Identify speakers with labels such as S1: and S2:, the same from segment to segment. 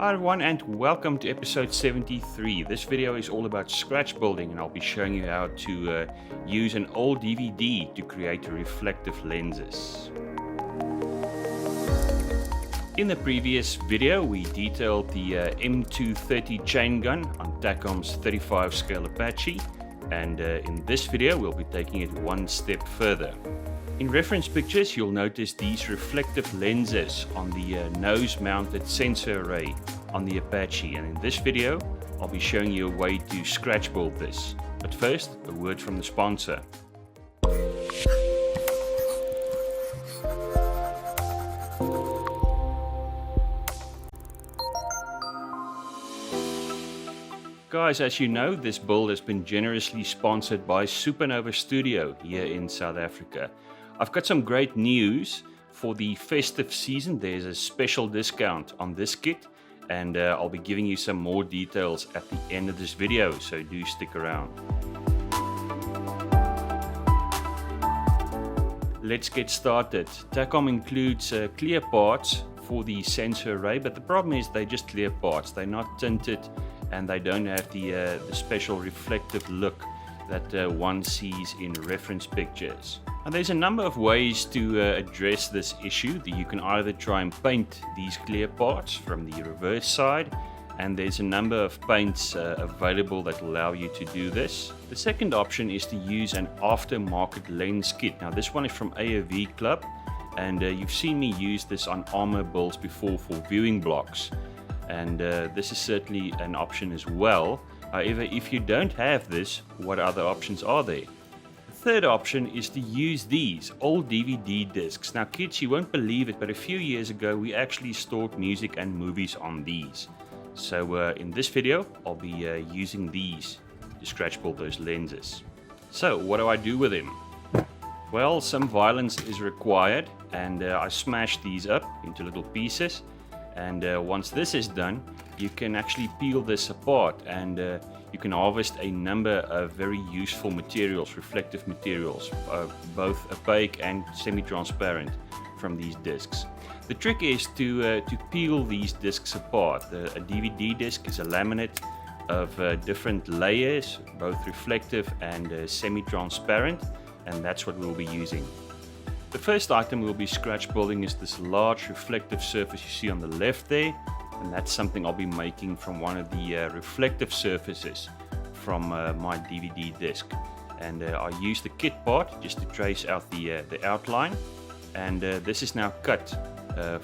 S1: Hi everyone and welcome to episode 73. This video is all about scratch building and I'll be showing you how to use an old DVD to create reflective lenses. In the previous video we detailed the M230 chain gun on Takom's 35 scale Apache, and in this video we'll be taking it one step further. In reference pictures, you'll notice these reflective lenses on the nose-mounted sensor array on the Apache, and in this video I'll be showing you a way to scratch build this. But first, a word from the sponsor. Guys, as you know, this build has been generously sponsored by Supernova Studio here in South Africa. I've got some great news for the festive season. There's a special discount on this kit, and I'll be giving you some more details at the end of this video, so do stick around. Let's get started. Takom includes clear parts for the sensor array, but the problem is they're just clear parts. They're not tinted and they don't have the special reflective look that one sees in reference pictures. Now, there's a number of ways to address this issue. You can either try and paint these clear parts from the reverse side, and there's a number of paints available that allow you to do this. The second option is to use an aftermarket lens kit. Now this one is from AOV Club, and you've seen me use this on armor builds before for viewing blocks, and this is certainly an option as well. However, if you don't have this, what other options are there? The third option is to use these old DVD discs. Now kids, you won't believe it, but a few years ago we actually stored music and movies on these. So in this video I'll be using these to scratch build those lenses. So what do I do with them? Well, some violence is required, and I smash these up into little pieces. And once this is done, you can actually peel this apart, and you can harvest a number of very useful materials, reflective materials, both opaque and semi-transparent, from these discs. The trick is to peel these discs apart. A DVD disc is a laminate of different layers, both reflective and semi-transparent, and that's what we'll be using. The first item we'll be scratch building is this large reflective surface you see on the left there, and that's something I'll be making from one of the reflective surfaces from my DVD disc. And I use the kit part just to trace out the outline, and this is now cut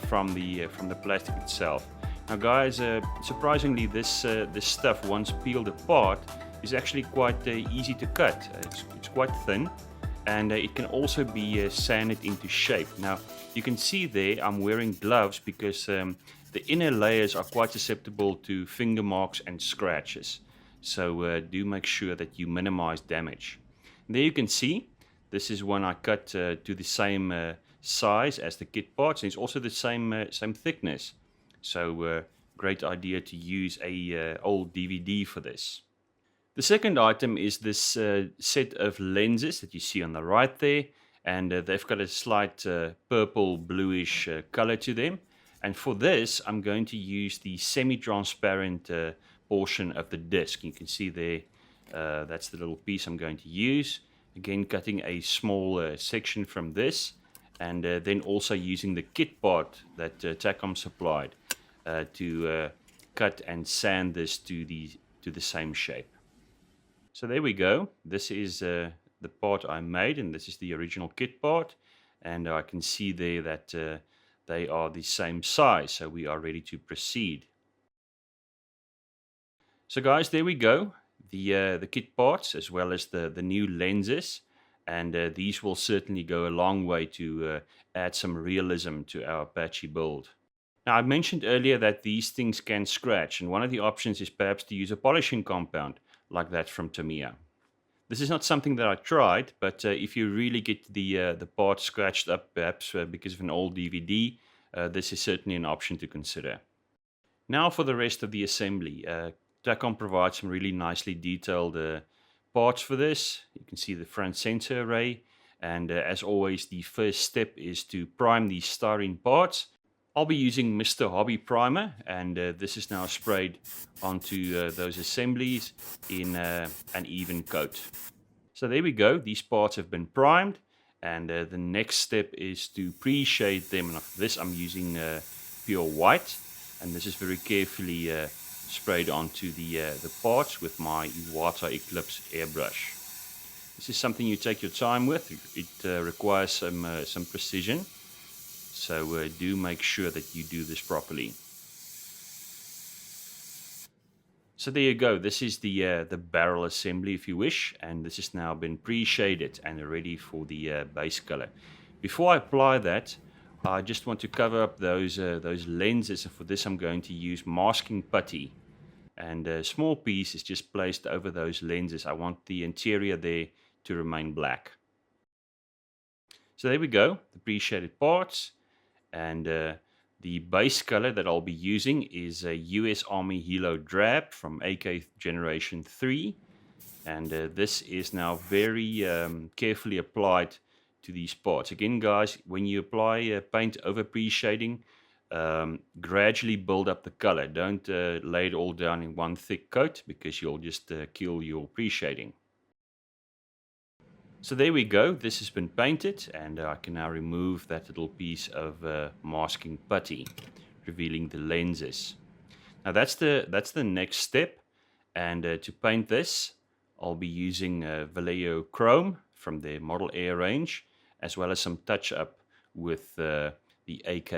S1: from the plastic itself. Now guys, surprisingly this stuff, once peeled apart, is actually quite easy to cut. It's quite thin, and it can also be sanded into shape. Now you can see there I'm wearing gloves because the inner layers are quite susceptible to finger marks and scratches, so do make sure that you minimize damage. And there you can see this is one I cut to the same size as the kit parts, and it's also the same thickness, so great idea to use a old DVD for this. The second item is this set of lenses that you see on the right there, and they've got a slight purple bluish color to them, and for this I'm going to use the semi-transparent portion of the disc. You can see there, that's the little piece I'm going to use. Again, cutting a small section from this, and then also using the kit part that Takom supplied to cut and sand this to the same shape. So there we go. This is the part I made, and this is the original kit part, and I can see there that they are the same size, so we are ready to proceed. So guys, there we go, the kit parts as well as the new lenses, and these will certainly go a long way to add some realism to our Apache build. Now, I mentioned earlier that these things can scratch, and one of the options is perhaps to use a polishing compound like that from Tamiya. This is not something that I tried, but if you really get the part scratched up, perhaps because of an old DVD, this is certainly an option to consider. Now for the rest of the assembly. Takom provides some really nicely detailed parts for this. You can see the front sensor array, and as always the first step is to prime these styrene parts, I'll be using Mr. Hobby Primer, and this is now sprayed onto those assemblies in an even coat. So there we go, these parts have been primed, and the next step is to pre-shade them. And for this I'm using pure white, and this is very carefully sprayed onto the parts with my Iwata Eclipse airbrush. This is something you take your time with. It requires some precision, so do make sure that you do this properly. So there you go, this is the barrel assembly if you wish, and this has now been pre-shaded and ready for the base color. Before I apply that, I just want to cover up those lenses, and for this I'm going to use masking putty. And a small piece is just placed over those lenses. I want the interior there to remain black. So there we go, the pre-shaded parts, and the base color that I'll be using is a US Army Hilo Drab from AK Generation 3. And this is now very carefully applied to these parts. Again, guys, when you apply paint over pre-shading, gradually build up the color. Don't lay it all down in one thick coat, because you'll just kill your pre-shading. So there we go, this has been painted, and I can now remove that little piece of masking putty, revealing the lenses. Now that's the next step, and to paint this I'll be using Vallejo Chrome from their Model Air range, as well as some touch-up with the AK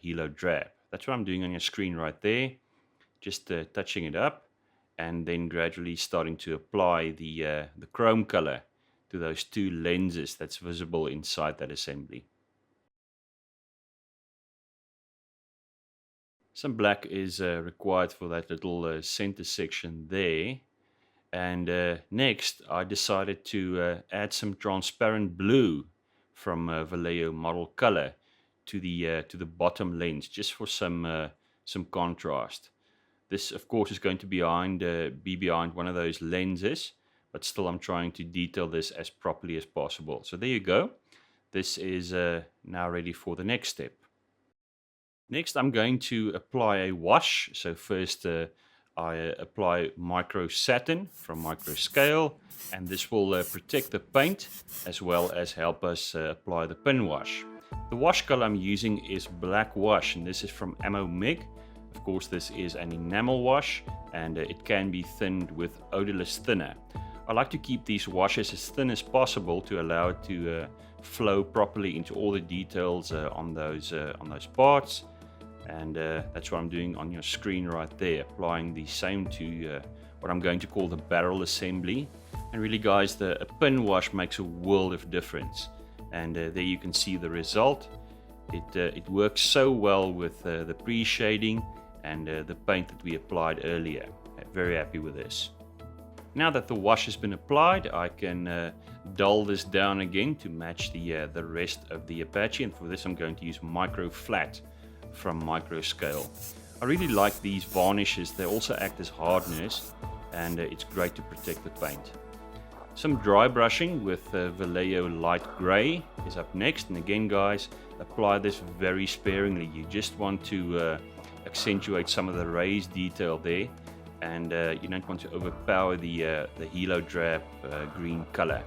S1: Hilo Drab. That's what I'm doing on your screen right there, just touching it up, and then gradually starting to apply the chrome color to those two lenses that's visible inside that assembly. Some black is required for that little center section there. And next I decided to add some transparent blue from Vallejo Model Color to the bottom lens, just for some contrast. This of course is going to be behind one of those lenses, but still I'm trying to detail this as properly as possible. So there you go. This is now ready for the next step. Next I'm going to apply a wash. So first I apply Micro Satin from Micro Scale, and this will protect the paint as well as help us apply the pin wash. The wash color I'm using is Black Wash, and this is from Ammo Mig. Of course this is an enamel wash, and it can be thinned with odorless thinner. I like to keep these washes as thin as possible to allow it to flow properly into all the details on those parts. And that's what I'm doing on your screen right there, applying the same to what I'm going to call the barrel assembly. And really guys, a pin wash makes a world of difference, and there you can see the result. It works so well with the pre-shading and the paint that we applied earlier. Very happy with this. Now that the wash has been applied, I can dull this down again to match the rest of the Apache, and for this I'm going to use Micro Flat from Micro Scale. I really like these varnishes. They also act as hardeners, and it's great to protect the paint. Some dry brushing with Vallejo Light Gray is up next, and again guys, apply this very sparingly. You just want to accentuate some of the raised detail there, and you don't want to overpower the Hilo Drab green color.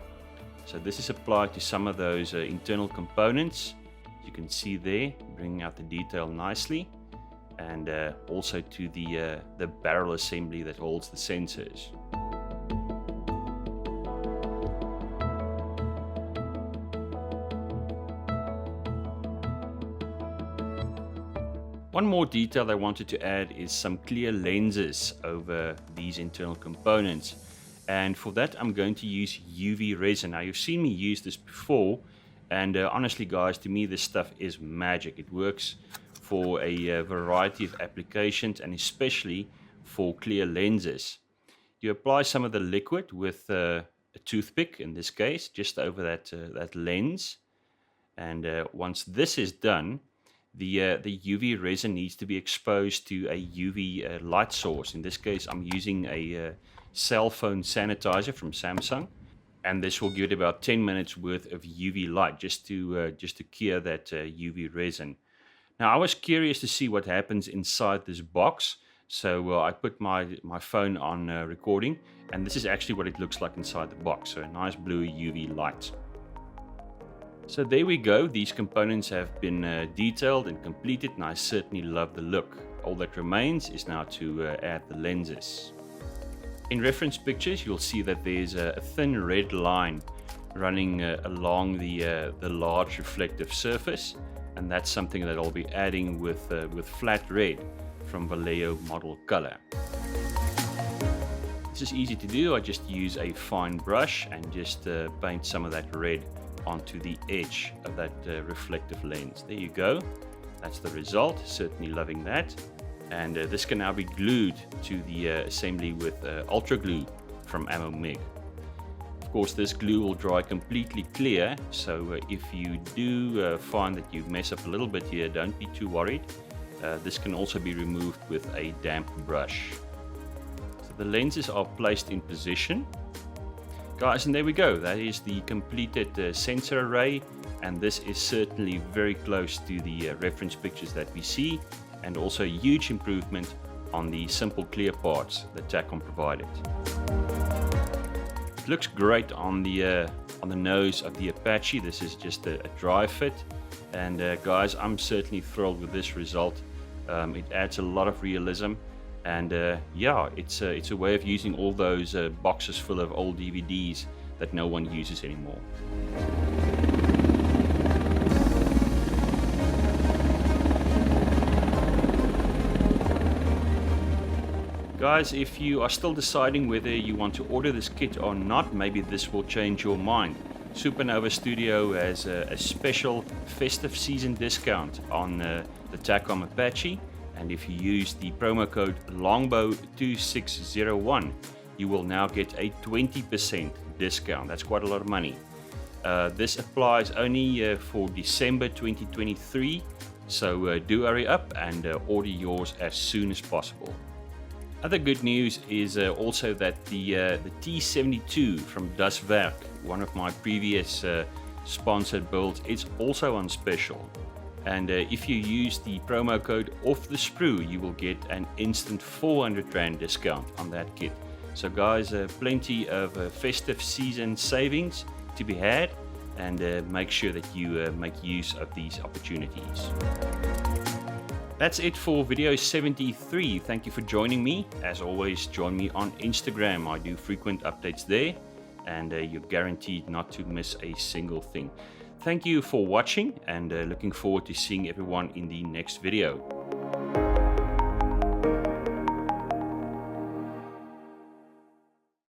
S1: So this is applied to some of those internal components. You can see there, bringing out the detail nicely, and also to the barrel assembly that holds the sensors. One more detail I wanted to add is some clear lenses over these internal components, and for that I'm going to use UV resin. Now you've seen me use this before, and honestly guys, to me this stuff is magic. It works for a variety of applications, and especially for clear lenses. You apply some of the liquid with a toothpick, in this case, just over that lens, and once this is done, the UV resin needs to be exposed to a UV light source. In this case I'm using a cell phone sanitizer from Samsung, and this will give it about 10 minutes worth of UV light just to cure that UV resin. Now I was curious to see what happens inside this box, so I put my phone on recording, and this is actually what it looks like inside the box. So a nice blue UV light. So there we go, these components have been detailed and completed, and I certainly love the look. All that remains is now to add the lenses. In reference pictures, you'll see that there's a thin red line running along the large reflective surface, and that's something that I'll be adding with flat red from Vallejo Model Color. This is easy to do. I just use a fine brush and just paint some of that red onto the edge of that reflective lens. There you go. That's the result. Certainly loving that. And this can now be glued to the assembly with Ultra Glue from Ammo Mig. Of course, this glue will dry completely clear, so if you do find that you mess up a little bit here, don't be too worried. This can also be removed with a damp brush. So the lenses are placed in position. Guys, and there we go. That is the completed sensor array, and this is certainly very close to the reference pictures that we see, and also a huge improvement on the simple clear parts that Takom provided. It looks great on the nose of the Apache. This is just a dry fit, and guys, I'm certainly thrilled with this result. It adds a lot of realism, and yeah, it's a way of using all those boxes full of old DVDs that no one uses anymore. Guys, if you are still deciding whether you want to order this kit or not, maybe this will change your mind. Supernova Studio has a special festive season discount on the Takom Apache, and if you use the promo code Longbow2601, you will now get a 20% discount. That's quite a lot of money. This applies only for December 2023, so do hurry up and order yours as soon as possible. Other good news is also that the T72 from Das Werk, one of my previous sponsored builds, is also on special. And if you use the promo code OFFTHESPRUE, you will get an instant 400 Rand discount on that kit. So guys, plenty of festive season savings to be had, and make sure that you make use of these opportunities. That's it for video 73. Thank you for joining me. As always, join me on Instagram. I do frequent updates there, and you're guaranteed not to miss a single thing. Thank you for watching, and looking forward to seeing everyone in the next video.